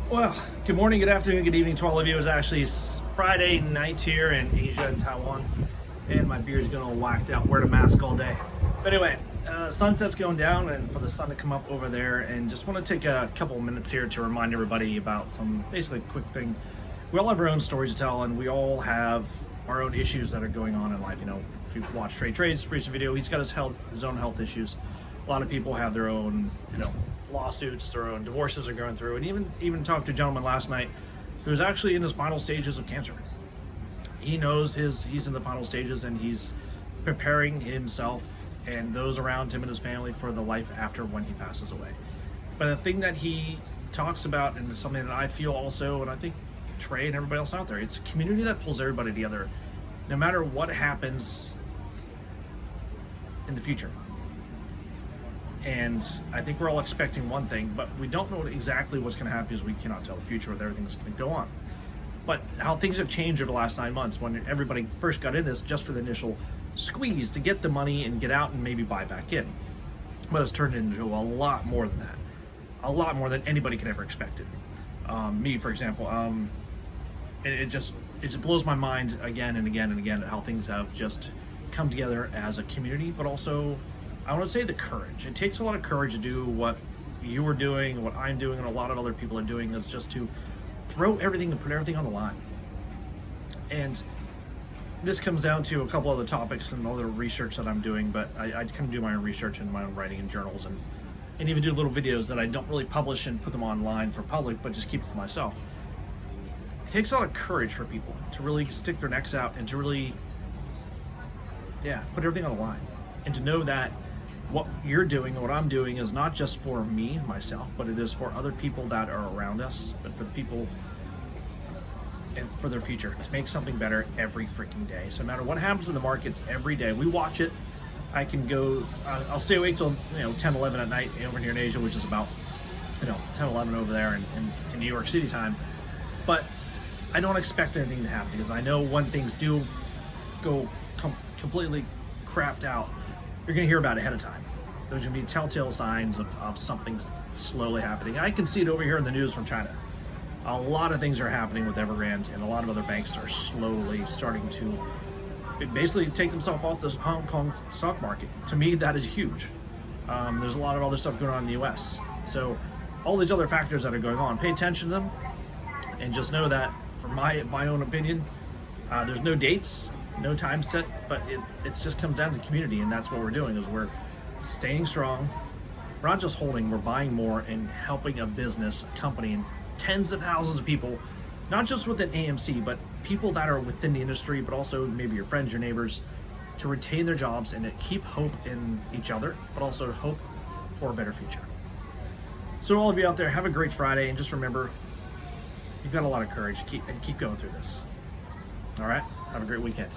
Well, good morning, good afternoon, good evening to all of you. It's actually Friday night here in Asia and Taiwan, and my beard's going all whacked out. Wear a mask all day. But anyway, sunset's going down, and for the sun to come up over there, and just want to take a couple of minutes here to remind everybody about some basically quick thing. We all have our own stories to tell, and we all have our own issues that are going on in life. You know, if you've watched Trey's recent video, he's got his own health issues. A lot of people have their own, lawsuits, their own divorces are going through, and even talked to a gentleman last night who was actually in his final stages of cancer. He knows he's in the final stages, and he's preparing himself and those around him and his family for the life after when he passes away. But the thing that he talks about, and something that I feel also, and I think Trey and everybody else out there, it's a community that pulls everybody together, no matter what happens in the future. And I think we're all expecting one thing, but we don't know exactly what's going to happen because we cannot tell the future with everything that's going to go on. But how things have changed over the last 9 months, when everybody first got in this just for the initial squeeze to get the money and get out and maybe buy back in. But it's turned into a lot more than that. A lot more than anybody could ever expect it. Me, for example, it just blows my mind again and again and again at how things have just come together as a community, but also, I want to say, the courage. It takes a lot of courage to do what you are doing, what I'm doing, and a lot of other people are doing, is just to throw everything and put everything on the line. And this comes down to a couple other topics and other research that I'm doing, but I kind of do my own research and my own writing in journals, and even do little videos that I don't really publish and put them online for public, but just keep it for myself. It takes a lot of courage for people to really stick their necks out and to really, put everything on the line. And to know that what you're doing and what I'm doing is not just for me, myself, but it is for other people that are around us, but for the people and for their future, to make something better every freaking day. So no matter what happens in the markets, every day we watch it. I can go, I'll stay awake till 10, 11 at night over here in Asia, which is about 10, 11 over there in New York City time. But I don't expect anything to happen, because I know when things do go completely crapped out, you're going to hear about it ahead of time. There's going to be telltale signs of something slowly happening. I can see it over here in the news from China. A lot of things are happening with Evergrande, and a lot of other banks are slowly starting to basically take themselves off the Hong Kong stock market. To me, that is huge. There's a lot of other stuff going on in the US. So all these other factors that are going on, pay attention to them, and just know that, for my own opinion, there's no dates, no time set, but it just comes down to community, and that's what we're doing, is we're staying strong. We're not just holding, we're buying more and helping a business, a company, and tens of thousands of people, not just within AMC, but people that are within the industry, but also maybe your friends, your neighbors, to retain their jobs and to keep hope in each other, but also hope for a better future. So all of you out there, have a great Friday, and just remember, you've got a lot of courage. Keep going through this. All right? Have a great weekend.